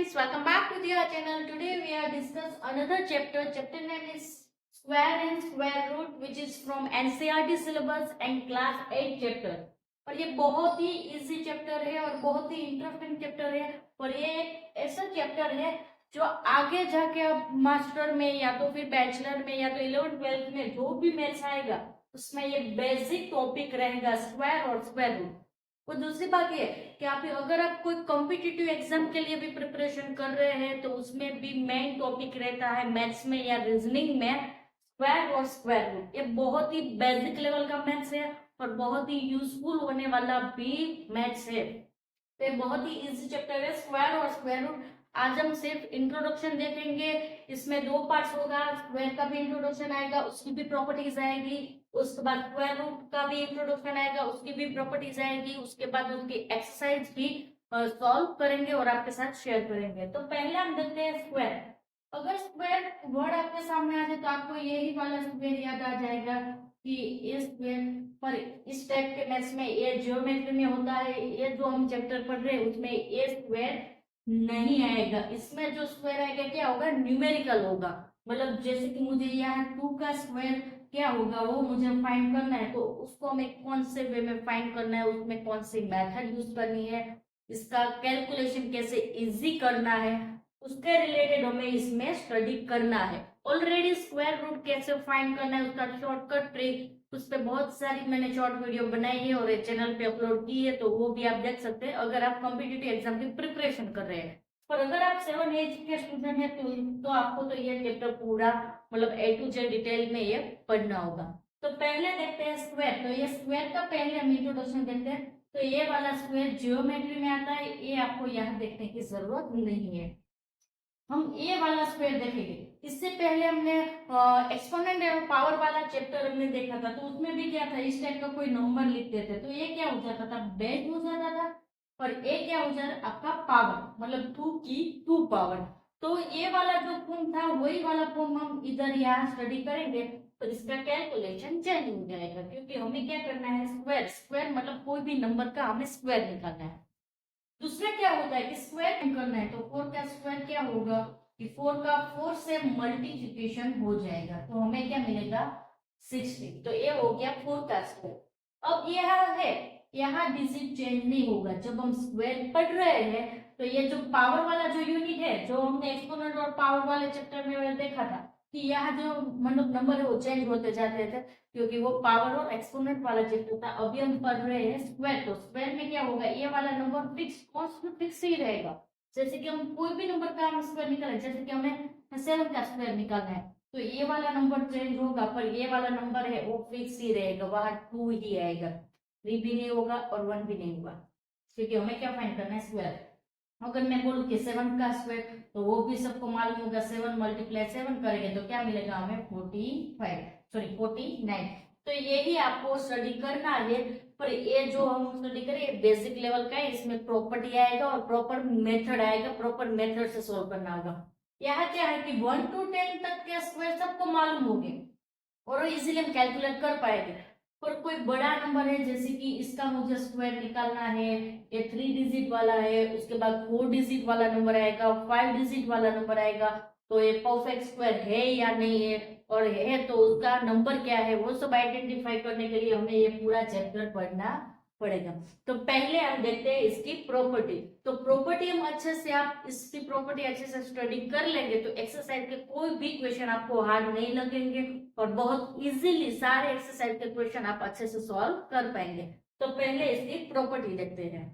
friends, welcome back to our channel. Today we are discuss another chapter. Chapter name is Square and Square Root, which is from NCERT syllabus and class 8 chapter. और ये बहुत ही easy chapter है और बहुत ही interesting chapter है और ये ऐसा चैप्टर है जो आगे जाके आप मास्टर में या तो फिर बैचलर में या तो 11th 12th में जो भी मैथ्स आएगा उसमें ये बेसिक टॉपिक रहेगा, स्क्वायर और स्क्वायर रूट। और दूसरी बात ये कि आप अगर आप कोई कॉम्पिटिटिव एग्जाम के लिए भी प्रिपरेशन कर रहे हैं तो उसमें भी मेन टॉपिक रहता है मैथ्स में या रीजनिंग में स्क्वायर और स्क्वायर रूट। ये बहुत ही बेसिक लेवल का मैथ्स है और बहुत ही यूजफुल होने वाला भी मैथ्स है। तो ये बहुत ही इजी चैप्टर है स्क्वायर और स्क्वायर रूट। आज हम सिर्फ इंट्रोडक्शन देखेंगे, इसमें दो पार्ट्स होगा, स्क्वायर का भी इंट्रोडक्शन आएगा, उसकी भी प्रॉपर्टीज आएगी, उसके बाद स्क्वायर रूट का भी इंट्रोडक्शन आएगा, उसकी भी प्रॉपर्टीज आएगी, उसके बाद उसकी एक्सरसाइज भी सॉल्व करेंगे और आपके साथ शेयर करेंगे। तो पहले हम देखते हैं स्क्वायर। अगर स्क्वायर वर्ड आपके सामने आ जाए तो आपको यही वाला स्क्वायर याद आ जाएगा कि ये स्क्वायर पर इस टाइप के मैथ्स में ये ज्योमेट्री में होता है, ये जो हम चैप्टर पढ़ रहे हैं उसमें ये स्क्वायर नहीं आएगा। इसमें जो स्क्वायर आएगा क्या होगा, न्यूमेरिकल होगा। मतलब जैसे कि मुझे यहाँ 2 का स्क्वायर क्या होगा वो मुझे फाइंड करना है, तो उसको हमें कौन से वे में फाइंड करना है, उसमें कौन सी मेथड यूज करनी है, इसका कैलकुलेशन कैसे इजी करना है, उसके रिलेटेड हमें इसमें स्टडी करना है। ऑलरेडी स्क्वायर रूट कैसे फाइंड करना है उसका शॉर्टकट ट्रिक उस पर बहुत सारी मैंने शॉर्ट वीडियो बनाई है और चैनल पे अपलोड की है, तो वो भी आप देख सकते हैं अगर आप कॉम्पिटिटिव एग्जाम की प्रिपरेशन कर रहे हैं। पर अगर आप 7 एज के स्टूडेंट हैं तो आपको तो ये चैप्टर पूरा मतलब A to Z डिटेल में ये पढ़ना होगा। तो पहले देखते हैं स्क्वायर। तो ये स्क्वायर का पहले हम इंट्रोडक्शन देखते हैं। तो ये वाला स्क्वायर जियोमेट्री में आता है, ये आपको यहाँ देखने की जरूरत नहीं है। हम ये वाला स्क्वायर देखेंगे। इससे पहले हमने एक्सपोनेंट और पावर वाला चैप्टर हमने देखा था, तो उसमें भी क्या था, इस टाइप का कोई नंबर लिखते थे तो ये क्या हो जाता था, बेस हो जाता था। और ये क्या हो जाता आपका पावर, मतलब 2 की 2 पावर। तो ये वाला जो फॉर्म था वही वाला फॉर्म हम इधर यहाँ स्टडी करेंगे, तो इसका कैलकुलेशन चेंज हो जाएगा क्योंकि हमें क्या करना है, स्क्वायर। स्क्वायर मतलब कोई भी नंबर का हमें स्क्वायर निकालना है। दूसरा क्या होता है कि स्क्वायर करना है, तो 4 का स्क्वायर क्या होगा कि 4 का 4 से मल्टीप्लिकेशन हो जाएगा, तो हमें क्या मिलेगा 60। तो ये हो गया 4 का स्क्वायर। अब यह है, यहाँ डिजिट चेंज नहीं होगा। जब हम स्क्वायर पढ़ रहे हैं तो ये जो पावर वाला जो यूनिट है, जो हमने एक्सपोनेंट और पावर वाले चैप्टर में देखा था कि यहाँ जो मतलब नंबर है वो चेंज होते जाते थे क्योंकि वो पावर और एक्सपोनेंट वाला चैप्टर था। अभी हम पढ़ रहे हैं स्क्वायर, तो स्क्वायर में क्या होगा, ये वाला नंबर फिक्स कांस्टेंट फिक्स ही रहेगा। जैसे कि हम कोई भी नंबर का हम स्क्वायर निकालें, जैसे कि हमें 7 का स्क्वायर निकालना है तो ये वाला नंबर चेंज होगा पर ये वाला नंबर है वो फिक्स ही रहेगा, वहां 2 ही आएगा, 3 भी नहीं होगा और 1 भी नहीं होगा क्योंकि हमें क्या फाइंड करना है, स्क्वायर। अगर मैं बोलूं कि 7 का स्क्वायर तो वो भी सबको मालूम होगा, 7 मल्टीप्लाई 7 करेंगे तो क्या मिलेगा हमें 49। तो यही आपको स्टडी करना है। पर ये जो हम स्टडी करें बेसिक लेवल का है, इसमें प्रॉपर्टी आएगा और प्रॉपर मेथड आएगा, प्रॉपर मेथड से सोल्व करना होगा। यहाँ क्या है कि 1 to 10 तक के स्क्वायर सबको मालूम होंगे और इजीली हम कैलकुलेट कर पाएंगे। पर कोई बड़ा नंबर है जैसे कि इसका मुझे स्क्वायर निकालना है, ये 3 डिजिट वाला है, उसके बाद 4 डिजिट वाला नंबर आएगा, 5 डिजिट वाला नंबर आएगा, तो ये परफेक्ट स्क्वायर है या नहीं है, और है तो उसका नंबर क्या है, वो सब आइडेंटिफाई करने के लिए हमें ये पूरा चैप्टर पढ़ना पड़ेगा। तो पहले हम देखते हैं इसकी प्रॉपर्टी। तो प्रॉपर्टी हम अच्छे से, आप इसकी प्रॉपर्टी अच्छे से स्टडी कर लेंगे तो एक्सरसाइज के कोई भी क्वेश्चन आपको हार्ड नहीं लगेंगे और बहुत इजीली सारे एक्सरसाइज के क्वेश्चन आप अच्छे से सॉल्व कर पाएंगे। तो पहले इसकी प्रॉपर्टी देखते हैं।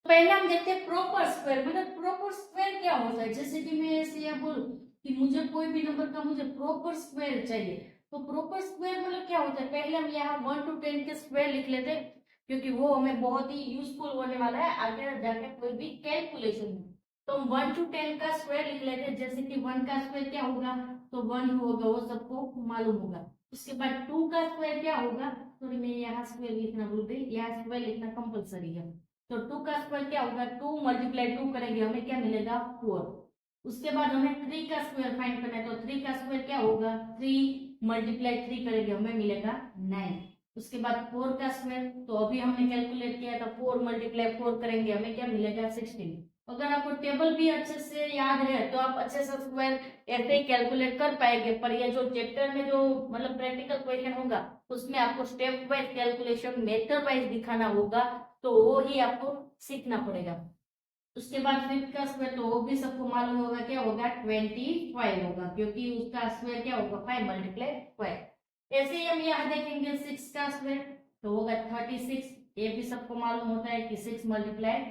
पहले हम देखते हैं प्रॉपर स्क्वायर। मतलब प्रॉपर स्क्वायर क्या होता है, जैसे कि मैं ऐसे यहाँ बोलूं कि मुझे कोई भी नंबर का मुझे प्रॉपर स्क्वायर चाहिए, तो प्रॉपर स्क्वायर मतलब क्या होता है, पहले हम यहाँ 1 to 10 के स्क्वायर लिख लेते हैं क्योंकि वो हमें बहुत ही यूजफुल होने वाला है आगे जाके कोई भी कैलकुलेशन में। तो हम 1 to 10 का स्क्वायर लिख लेते हैं, जैसे कि 1 का स्क्वायर क्या होगा, तो 1 होगा, वो सबको मालूम होगा। उसके बाद 2 का स्क्वायर क्या होगा, सॉरी मैं यहाँ स्क्वायर लिखना भूल गई, यहाँ स्क्वायर लिखना कंपलसरी है। तो 2 का स्क्वायर क्या होगा, 2 मल्टीप्लाई 2 करेंगे हमें क्या मिलेगा 4। उसके बाद हमें 3 का स्क्वायर फाइंड करना है, तो 3 का स्क्वायर क्या होगा, 3 मल्टीप्लाई 3 करेंगे हमें मिलेगा 9। उसके बाद 4 का स्क्वायर, तो अभी हमने कैलकुलेट किया था 4 मल्टीप्लाई 4 करेंगे हमें क्या मिलेगा 16। अगर आपको टेबल भी अच्छे से याद है तो आप अच्छे से स्क्वायर ऐसे ही कैलकुलेट कर पाएंगे, पर ये जो चैप्टर में जो मतलब प्रैक्टिकल क्वेश्चन होगा उसमें आपको step wise calculation method wise दिखाना होगा, तो वो ही आपको सीखना पड़ेगा। उसके बाद फिफ्थ का स्क्वायर तो वो भी सबको मालूम होगा, क्या होगा 25 होगा, क्योंकि उसका स्क्वायर क्या होगा 5 मल्टीप्लाई 5। ऐसे ही हम यहाँ देखेंगे सिक्स का स्क्वायर तो होगा 36। ये भी सबको मालूम होता है कि 6 मल्टीप्लाई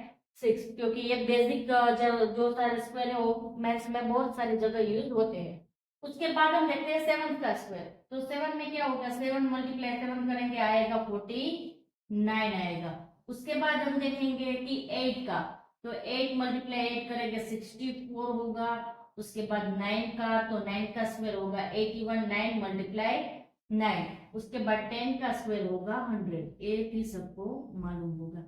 6, क्योंकि ये बेसिक जो सारे स्क्वायर है वो मैथ्स में बहुत सारी जगह यूज होते हैं। उसके बाद हम देखते हैं सेवन का स्क्वायर, तो सेवन में क्या होगा 7 मल्टीप्लाई 7 करेंगे आएगा 49 आएगा। उसके बाद हम देखेंगे कि 8 का, तो 8 मल्टीप्लाई 8 करेंगे 64 होगा। उसके बाद 9 का, तो 9 का स्क्वायर होगा 81, 9 मल्टीप्लाई 9। उसके बाद 10 का स्क्वायर होगा 100, ये भी सबको मालूम होगा।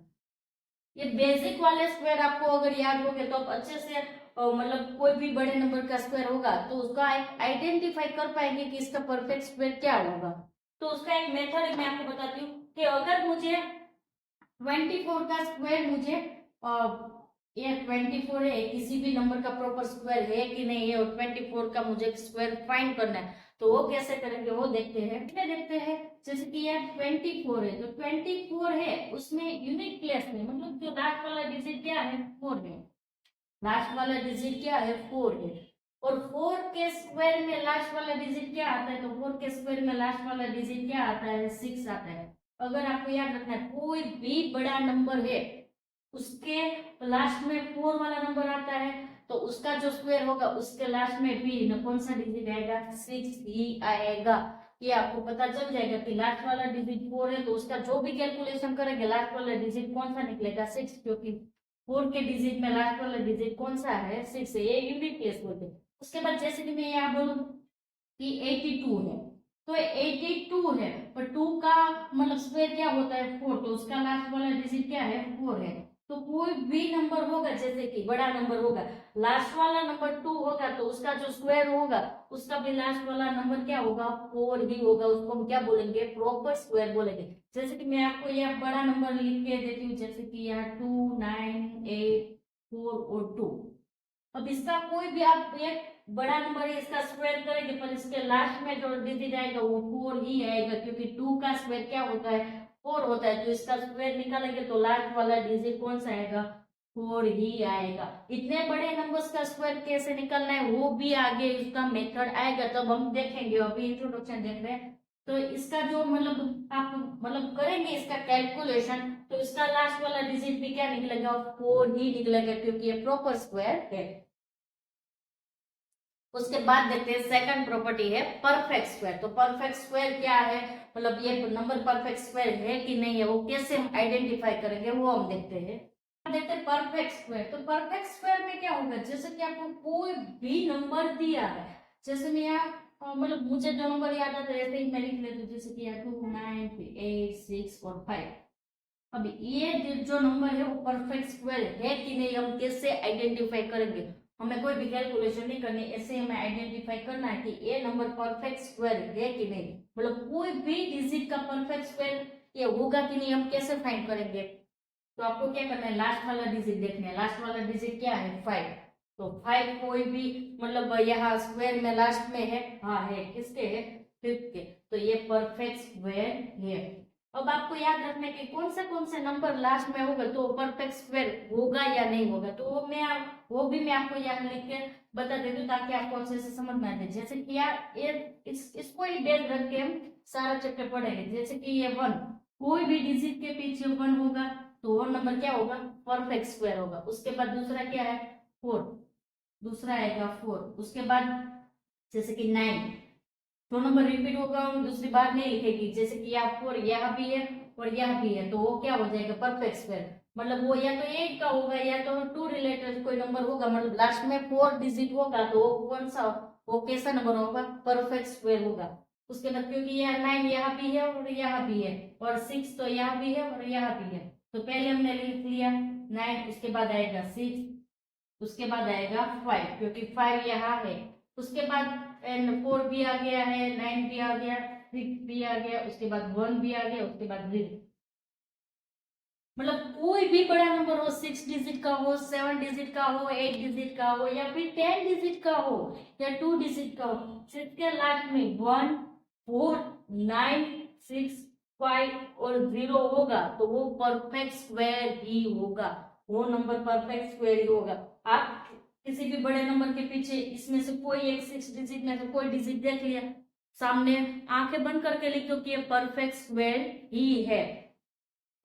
ये बेसिक वाले स्क्वायर आपको अगर याद हो गए तो आप अच्छे से मतलब कोई भी बड़े नंबर का स्क्वायर होगा तो उसका आइडेंटिफाई कर पाएंगे कि इसका परफेक्ट स्क्वायर क्या होगा। तो उसका एक मेथड मैं आपको बताती हूँ कि अगर मुझे 24 का स्क्वायर मुझे ये 24 है, किसी भी नंबर का प्रॉपर स्क्वायर है कि नहीं है, और 24 का मुझे स्क्वायर फाइंड करना है, तो वो कैसे करेंगे वो देखते हैं। क्या देखते हैं, जैसे कि यार 24 है तो 24 है उसमें यूनिट प्लेस में, मतलब जो लास्ट वाला डिजिट क्या है 4 है, लास्ट वाला डिजिट क्या है 4 है। और 4 के स्क्वायर में लास्ट वाला डिजिट क्या आता है, तो 4 के स्क्वायर में लास्ट वाला डिजिट क्या आता है 6 आता है। अगर आपको याद रखना है कोई भी बड़ा नंबर है उसके लास्ट में 4 वाला नंबर आता है तो उसका जो स्क्वायर होगा उसके लास्ट में भी कौन सा डिजिट आएगा 6 ही आएगा। ये आपको पता चल जाएगा कि लास्ट वाला डिजिट 4 है तो उसका जो भी कैलकुलेशन करेंगे लास्ट वाला डिजिट कौन सा निकलेगा 6, क्योंकि 4 के डिजिट में लास्ट वाला डिजिट कौन सा है 6 है, ये यूनिट प्लेस बोलते हैं। उसके बाद जैसे कि मैं यहाँ बोलूं कि 82 है, तो 82 है पर 2 का मतलब स्क्वायर क्या होता है 4, तो उसका लास्ट वाला डिजिट क्या है 4 है। तो कोई भी नंबर होगा जैसे कि बड़ा नंबर होगा लास्ट वाला नंबर 2 होगा तो उसका जो स्क्वायर होगा उसका भी लास्ट वाला नंबर क्या होगा 4 ही होगा, उसको हम क्या बोलेंगे प्रॉपर स्क्वायर बोलेंगे। जैसे कि मैं आपको यह बड़ा नंबर लिख के देती हूँ, जैसे कि यहाँ 2 9 8 4 और 2। अब इसका कोई भी आप एक बड़ा नंबर है इसका स्क्वायर करेंगे पर इसके लास्ट में जो डिजिट आएगा वो 4 ही आएगा, क्योंकि 2 का स्क्वायर क्या होता है 4 होता है, तो इसका स्क्वायर निकालेंगे तो लास्ट वाला डिजिट कौन सा आएगा 4 ही आएगा। इतने बड़े नंबर्स का स्क्वायर कैसे निकालना है वो भी आगे इसका मेथड आएगा तब हम देखेंगे, अभी इंट्रोडक्शन देख रहे हैं। तो इसका जो मतलब आप मतलब करेंगे इसका कैलकुलेशन तो इसका लास्ट वाला डिजिट भी क्या निकलेगा 4 ही निकलेगा, क्योंकि ये प्रॉपर स्क्वायर है। उसके बाद देखते हैं सेकंड प्रॉपर्टी है परफेक्ट स्क्वायर। तो परफेक्ट स्क्वायर क्या है, मतलब ये नंबर परफेक्ट स्क्वायर है कि नहीं है वो कैसे हम आइडेंटिफाई करेंगे वो हम देखते हैं। देखते हैं परफेक्ट स्क्वायर, तो परफेक्ट स्क्वायर में क्या होगा जैसे कि आपको कोई भी नंबर दिया है, जैसे मैं यहाँ मतलब मुझे जो नंबर याद आता है ऐसे ही मैं लिख लेती हूँ, जैसे कि यहाँ 2 9 8 6 और 5। अब ये जो नंबर है वो परफेक्ट स्क्वायर है कि नहीं हम कैसे आइडेंटिफाई करेंगे, हमें कोई भी कैलकुलेशन नहीं करनी, ऐसे हमें आइडेंटिफाई करना है कि ये नंबर परफेक्ट स्क्वायर है कि नहीं, मतलब कोई भी डिजिट का परफेक्ट स्क्वायर ये होगा कि नहीं हम कैसे फाइंड करेंगे। तो आपको क्या करना है लास्ट वाला डिजिट देखना है, लास्ट वाला डिजिट क्या है 5, तो 5 कोई भी मतलब यहाँ स्क्वायर में लास्ट में है, हाँ है किसके है 5 के, तो ये परफेक्ट स्क्वायर है। अब आपको याद रखना है कि कौन से नंबर लास्ट में होगा तो परफेक्ट स्क्वायर होगा या नहीं होगा, तो वो भी मैं आपको यहाँ लिख के बता देती हूँ ताकि आपको अच्छे से समझ में आ जाए। जैसे कि यार ये इसको ही बेस रख के हम सारा चैप्टर पढ़ेंगे, जैसे कि ये 1 कोई भी डिजिट के पीछे 1 होगा तो वो नंबर क्या होगा परफेक्ट स्क्वायर होगा। उसके बाद दूसरा क्या है 4, दूसरा आएगा 4। उसके बाद जैसे कि 9, दो नंबर रिपीट होगा हम दूसरी बार नहीं लिखेगी, जैसे कि यहाँ 4 यह भी है और यह भी है तो वो क्या हो जाएगा परफेक्ट स्क्वायर, मतलब वो या तो 8 का होगा या तो 2 रिलेटेड कोई नंबर होगा, मतलब लास्ट में 4 डिजिट होगा तो वो कौन सा वो कैसा नंबर होगा परफेक्ट स्क्वायर होगा। उसके बाद क्योंकि यह 9 यहाँ भी है और यहाँ भी है और 6 तो यहाँ भी है और यहाँ भी है, तो पहले हमने लिख लिया 9, उसके बाद आएगा 6, उसके बाद आएगा 5 क्योंकि 5 यहाँ है, उसके बाद 4 भी आ गया है, 9 भी आ गया, 6 भी आ गया, उसके बाद 1 भी आ गया, उसके बाद 0। मतलब कोई भी बड़ा नंबर हो, 6 डिजिट का हो, 7 डिजिट का हो, 8 डिजिट का हो, या फिर 10 डिजिट का हो, या 2 डिजिट का हो, जिसके लास्ट में 1, 4, 9, 6, 5 और 0 होगा तो वो परफेक्ट स्क्वायर ही होगा, वो नंबर परफेक्ट स्क्वायर ही होगा। आप किसी भी बड़े नंबर के पीछे इसमें से कोई एक 6 डिजिट में से कोई डिजिट देख लिया, सामने आंखें बंद करके लिख दो कि ये परफेक्ट स्क्वायर ही है।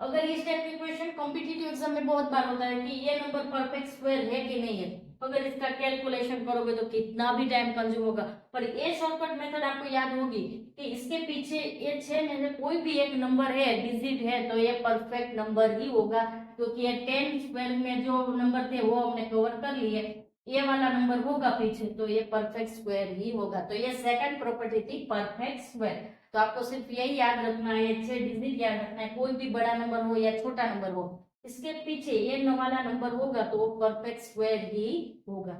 अगर इस टाइप के क्वेश्चन कॉम्पिटिटिव एग्जाम में बहुत बार होता है कि ये नंबर परफेक्ट स्क्वायर है कि नहीं है, अगर इसका कैलकुलेशन करोगे तो कितना भी टाइम कंज्यूम होगा, पर ये शॉर्टकट मेथड आपको याद होगी कि इसके पीछे ये 6 में से कोई भी एक नंबर है, डिजिट है, तो ये परफेक्ट नंबर ही होगा, क्योंकि ये 10 स्क्वायर में जो नंबर थे वो हमने कवर कर लिए, ये वाला नंबर होगा पीछे तो ये परफेक्ट स्क्वायर ही होगा। तो ये सेकंड प्रॉपर्टी थी परफेक्ट स्क्वायर। तो आपको सिर्फ यही याद रखना है, 6 डिजिट याद रखना है, कोई भी बड़ा नंबर हो या छोटा नंबर हो, इसके पीछे ये वाला नंबर होगा तो वो परफेक्ट स्क्वायर ही होगा।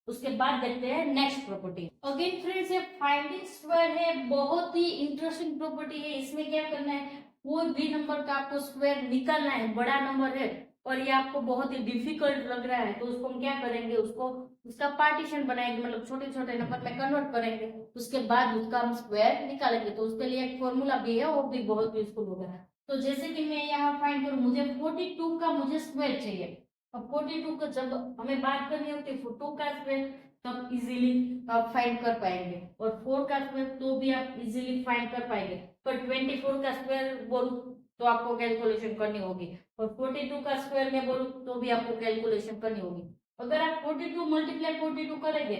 उसके बाद देखते हैं नेक्स्ट प्रॉपर्टी। अगेन फ्रेंड्स, ये फाइंडिंग स्क्वायर है, बहुत ही इंटरेस्टिंग प्रॉपर्टी है। इसमें क्या करना है, कोई भी नंबर का आपको स्क्वायर निकालना है, बड़ा नंबर है और ये आपको बहुत ही डिफिकल्ट लग रहा है, तो उसको हम क्या करेंगे, उसको उसका पार्टीशन बनाएंगे, मतलब छोटे छोटे नंबर में कन्वर्ट करेंगे, उसके बाद उसका हम स्क्वायर निकालेंगे। तो उसके लिए एक फॉर्मूला भी है, वो भी बहुत यूजफुल होगा। तो जैसे कि मैं यहाँ फाइंड करूँ, मुझे 42 का मुझे स्क्वायर चाहिए। अब 42 का जब हमें बात करनी होती है 2 का स्क्वायर, तब इजीली आप फाइंड कर पाएंगे, और 4 का स्क्वायर तो भी आप इजीली फाइंड कर पाएंगे। पर 24 का स्क्वायर बोलूं तो आपको कैलकुलेशन करनी होगी, और 42 का स्क्वायर में बोलूं तो भी आपको कैलकुलेशन करनी होगी। अगर आप 42 मल्टीप्लाई 42 करेंगे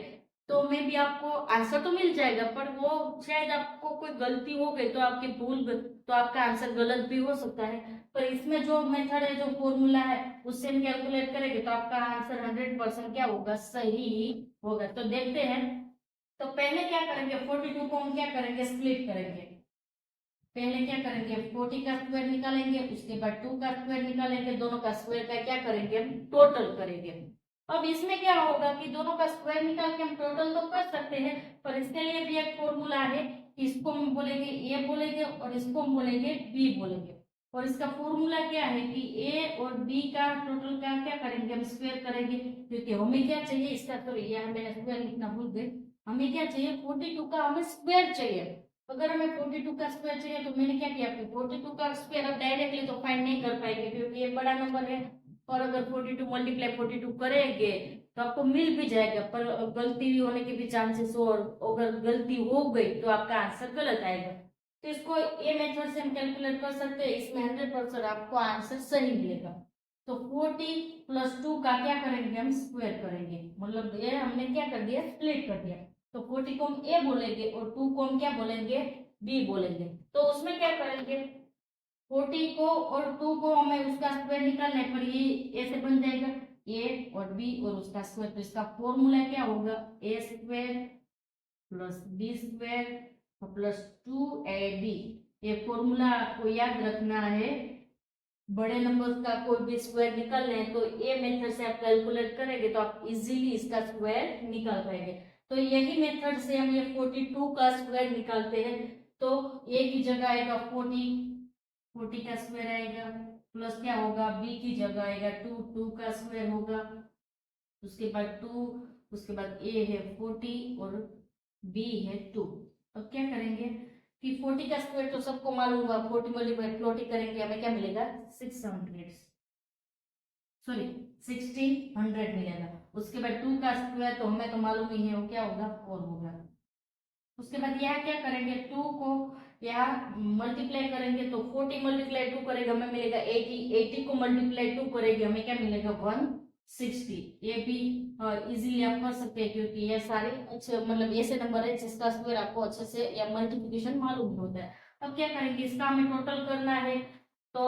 तो में भी आपको आंसर तो मिल जाएगा, पर वो शायद आपको कोई गलती हो गई तो आपकी भूल तो आपका आंसर गलत भी हो सकता है। पर इसमें जो मेथड है, जो फॉर्मूला है, उससे हम कैलकुलेट करेंगे तो आपका आंसर 100% क्या होगा, सही होगा। तो देखते हैं। तो पहले क्या करेंगे, 42 को हम क्या करेंगे, स्प्लिट करेंगे। पहले क्या करेंगे, 40 का स्क्वायर निकालेंगे, उसके बाद 2 का स्क्वायर निकालेंगे, दोनों का स्क्वायर का क्या करेंगे, हम टोटल करेंगे। अब इसमें क्या होगा कि दोनों का स्क्वायर निकाल के हम टोटल तो कर सकते हैं, पर इसके लिए भी एक फॉर्मूला है। इसको हम बोलेंगे ए बोलेंगे और इसको हम बोलेंगे बी बोलेंगे। और इसका फॉर्मूला क्या है कि ए और बी का टोटल का क्या करेंगे, हम स्क्वायर करेंगे, क्योंकि हमें क्या चाहिए इसका, तो ये मैंने स्क्वायर लिखना भूल गई, हमें क्या चाहिए, 42 का हमें स्क्वायर चाहिए। अगर हमें 42 का स्क्वायर चाहिए तो मैंने क्या किया, 42 का स्क्वायर अब डायरेक्टली तो फाइंड नहीं कर पाएंगे क्योंकि ये बड़ा नंबर है, और अगर 42 मल्टीप्लाई 42 करेंगे तो आपको मिल भी जाएगा, पर गलती होने के भी चांसेस हो, और अगर गलती हो गई तो आपका आंसर गलत आएगा। तो इसको ये मेथड से हम कैलकुलेट कर सकते हैं, इसमें 100% आपको आंसर सही मिलेगा। तो 40 प्लस 2 का क्या करेंगे, हम स्क्वायर करेंगे, मतलब ये हमने क्या कर दिया, स्प्लिट कर दिया। तो 40 को हम ए बोलेंगे और 2 को हम क्या बोलेंगे, बी बोलेंगे। तो उसमें क्या करेंगे, 40 को और 2 को हमें उसका स्क्वायर निकालना है, पर ये ऐसे बन जाएगा ए और बी और उसका स्क्वायर। तो इसका फॉर्मूला क्या होगा, A square plus B square plus 2ab। ये फॉर्मूला आपको याद रखना है। बड़े नंबर्स का कोई भी स्क्वायर निकालना है तो ये मेथड से आप कैलकुलेट करेंगे तो आप इजीली इसका स्क्वायर निकाल पाएंगे। तो यही मेथड से हम ये 42 का स्क्वायर निकालते हैं। तो ए की जगह आएगा 40 का स्क्वायर आएगा, प्लस क्या होगा, बी की जगह आएगा 2 का स्क्वायर होगा, उसके बाद 2, उसके बाद ए है 40 और बी है 2। अब क्या करेंगे कि 40 का स्क्वायर तो सबको मालूम होगा, 40 मल्टीप्लाई 40 करेंगे हमें क्या मिलेगा, 600 सॉरी 1600 मिलेगा। उसके बाद 2 का स्क्वायर तो हमें तो मालूम ही है, वो क्या होगा, 4 होगा। उसके बाद यहाँ क्या करेंगे, 2 को यहाँ मल्टीप्लाई करेंगे तो 40 मल्टीप्लाई 2 करेगा हमें मिलेगा 80, 80 को मल्टीप्लाई 2 करेंगे हमें क्या मिलेगा, 160। ये भी इजीली आप कर सकते हैं क्योंकि ये सारे अच्छे मतलब ऐसे नंबर है जिसका स्क्वायर आपको अच्छे से या मल्टीप्लिकेशन मालूम होता है। अब क्या करेंगे, इसका हमें टोटल करना है, तो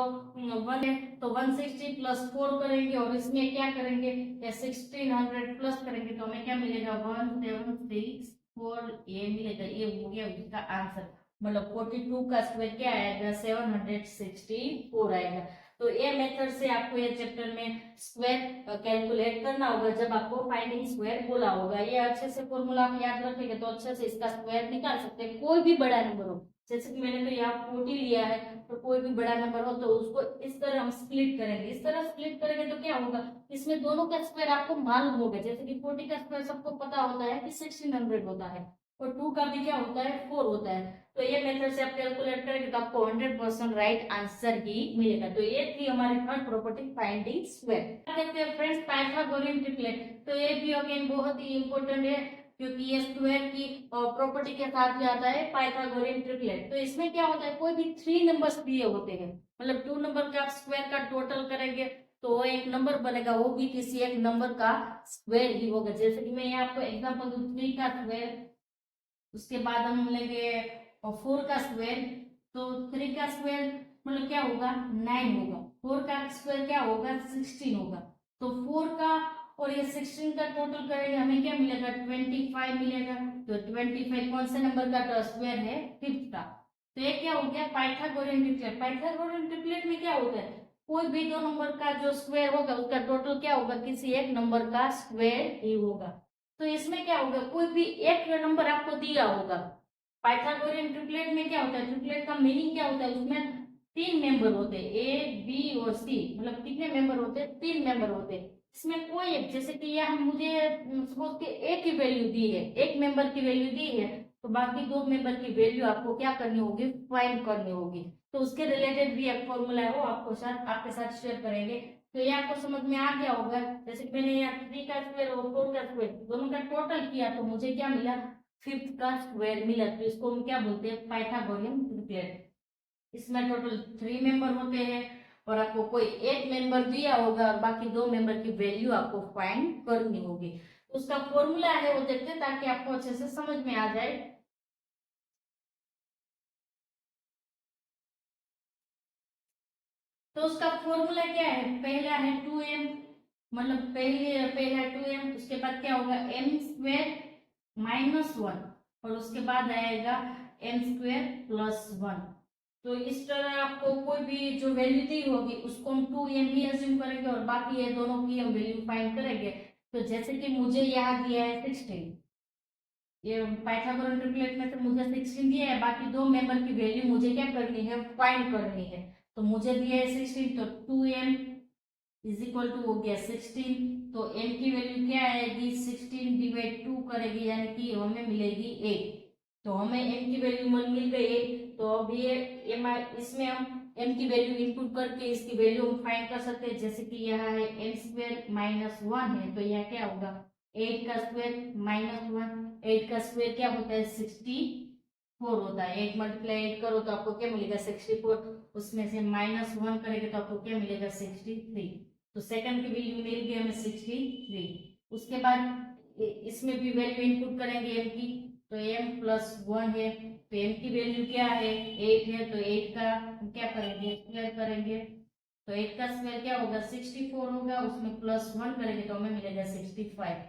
1 है तो 160 प्लस 4 करेंगे और इसमें क्या करेंगे, या 1600 प्लस करेंगे तो हमें क्या मिलेगा, 1764 ये मिलेगा। ये हो गया इसका आंसर, मतलब 42 का स्क्वायर क्या आएगा, 764 आएगा। तो ये मेथड से आपको ये चैप्टर में स्क्वायर कैलकुलेट करना होगा जब आपको फाइंडिंग स्क्वायर बोला होगा। ये अच्छे से फॉर्मूला आप याद रखेंगे तो अच्छे से इसका स्क्वायर निकाल सकते हैं, कोई भी बड़ा नंबर हो। जैसे कि मैंने तो यहाँ 40 लिया है, तो कोई भी बड़ा नंबर हो तो उसको इस तरह हम स्प्लिट करेंगे। इस तरह स्प्लिट करेंगे तो क्या होगा, इसमें दोनों का स्क्वायर आपको मालूम होगा। जैसे कि 40 का स्क्वायर सबको पता होता है कि 1600 होता है, और 2 का भी क्या होता है, 4 होता है। तो ये मेथड से आप कैलकुलेट करेंगे तो आपको 100% राइट आंसर ही मिलेगा। तो ये थी हमारी थर्ड प्रॉपर्टी, फाइंडिंग स्क्वायर। देखते हैं फ्रेंड्स पाइथागोरियन ट्रिपलेट। तो ये भी अगेन बहुत ही इंपॉर्टेंट है, क्योंकि ये स्क्वायर की प्रॉपर्टी के साथ भी आता है पाइथागोरियन ट्रिपलेट। तो इसमें क्या होता है, कोई भी 3 नंबर्स दिए होते हैं, मतलब 2 नंबर का आप स्क्वायर का टोटल करेंगे तो वो एक नंबर बनेगा, वो भी किसी एक नंबर का स्क्वायर ही होगा। जैसे कि मैं यहाँ आपको एग्जांपल दूं, 3 का स्क्वायर, उसके बाद हम लेंगे 4 का स्क्वायर, तो 3 का स्क्वायर मतलब क्या होगा, 9 होगा। 4 का स्क्वायर क्या होगा, 16 होगा। तो 4 का और ये 16 का टोटल करेंगे, हमें क्या मिलेगा, 25 मिलेगा। तो 25 कौन से नंबर का स्क्वायर है, 5th का। तो ये क्या हो गया, पाइथागोरियन ट्रिपलेट। पाइथागोरियन ट्रिपलेट में क्या होता है, कोई भी 2 नंबर का जो स्क्वायर होगा उसका टोटल क्या होगा, किसी एक नंबर का स्क्वायर ही होगा। तो इसमें क्या होगा, कोई भी एक नंबर आपको दिया होगा। पाइथागोरियन ट्रिपलेट में क्या होता है, ट्रिपलेट का मीनिंग क्या होता है, उसमें 3 मेंबर होते हैं, ए बी और सी, मतलब कितने मेंबर होते हैं, 3 मेंबर होते हैं। इसमें कोई एक, जैसे कि यह मुझे सपोज के एक ही वैल्यू दी है, एक मेंबर की वैल्यू दी है, तो बाकी 2 मेंबर की वैल्यू आपको क्या करनी होगी, फाइंड करनी होगी। तो उसके रिलेटेड भी एक फॉर्मूला है, वो आपके साथ शेयर करेंगे। तो ये आपको समझ में आ गया होगा। जैसे कि मैंने यहाँ 3 का स्क्वायर और 4 का स्क्वायर दोनों का टोटल किया, तो मुझे क्या मिला, 5th का स्क्वायर मिला। तो इसको हम क्या बोलते हैं, पाइथागोरियन ट्रिपलेट। इसमें टोटल 3 मेंबर होते हैं, और आपको कोई एक मेंबर दिया होगा और बाकी 2 मेंबर की वैल्यू आपको फाइंड करनी होगी। तो उसका फॉर्मूला है वो देखते हैं, ताकि आपको अच्छे से समझ में आ जाए। तो उसका फॉर्मूला क्या है, पहला है 2m, मतलब पहला 2m, उसके बाद क्या होगा, m स्क्वायर माइनस 1, और उसके बाद आएगा m स्क्वायर प्लस 1। तो इस तरह आपको कोई भी जो वैल्यू दी होगी उसको हम 2m ही अज्यूम करेंगे, और बाकी ये दोनों की हम वैल्यू फाइंड करेंगे। तो जैसे कि मुझे यहाँ दिया है 16, ये पाइथागोरस ट्रिपलेट में से मुझे 16 दिया है, बाकी 2 मेंबर की वैल्यू मुझे क्या करनी है, फाइंड करनी है। तो मुझे दिया है 16, तो 2m इज इक्वल टू हो गया 16। तो m की वैल्यू क्या आएगी, 16 डिवाइड 2 करेगी, यानी कि हमें मिलेगी 8। तो हमें m की वैल्यू मिल गई 8। तो अब ये इसमें हम m की वैल्यू इनपुट करके इसकी वैल्यू हम फाइंड कर सकते हैं। जैसे कि यहाँ है m स्क्वायर माइनस 1 है, तो यह क्या होगा, 8 का स्क्वायर माइनस 1। 8 का स्क्वायर क्या होता है, 64 होता है। 8 मल्टीप्लाई 8 करो तो आपको क्या मिलेगा, 64। उसमें से माइनस 1 करेंगे तो आपको क्या मिलेगा, 63। तो सेकंड की वैल्यू मिल गई हमें 63। उसके बाद इसमें भी वैल्यू इनपुट करेंगे m की, तो m प्लस 1 है, तो m की वैल्यू क्या है, 8 है। तो 8 का हम क्या करेंगे, स्क्वायर करेंगे। तो 8 का स्क्वायर क्या होगा, 64 होगा, उसमें प्लस 1 करेंगे तो हमें मिलेगा 65।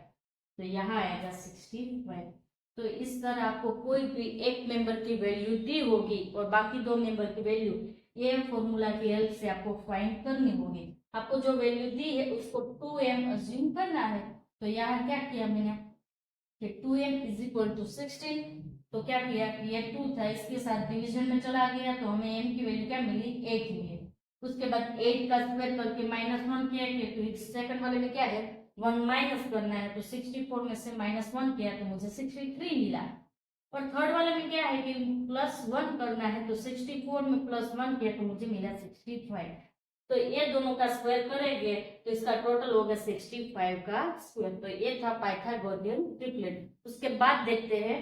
तो यहाँ आएगा 65। तो इस तरह आपको कोई भी एक मेंबर की वैल्यू दी होगी और बाकी 2 मेंबर की वैल्यू, ये फॉर्मूला की हेल्प से आपको फाइंड करनी होगी। आपको जो वैल्यू दी है उसको 2m अज्यूम करना है। तो यहाँ क्या किया मैंने कि 2m इज इक्वल टू 16। तो क्या किया कि ये 2 था, इसके साथ डिवीजन में चला गया, तो हमें m की वैल्यू क्या मिली, 8 मिली। उसके बाद 8 का स्क्वायर करके माइनस 1 किया, तो सेकंड वाले में क्या है, 1 माइनस करना है। तो 64 में से माइनस 1 किया तो मुझे 63 मिला। और थर्ड वाले में क्या है कि प्लस 1 करना है, तो 64 में प्लस 1 किया तो मुझे मिला 65। तो ये दोनों का स्क्वायर करेंगे तो इसका टोटल होगा 65 का स्क्वायर। तो ये था पाइथागोरियन ट्रिपलेट। उसके बाद देखते हैं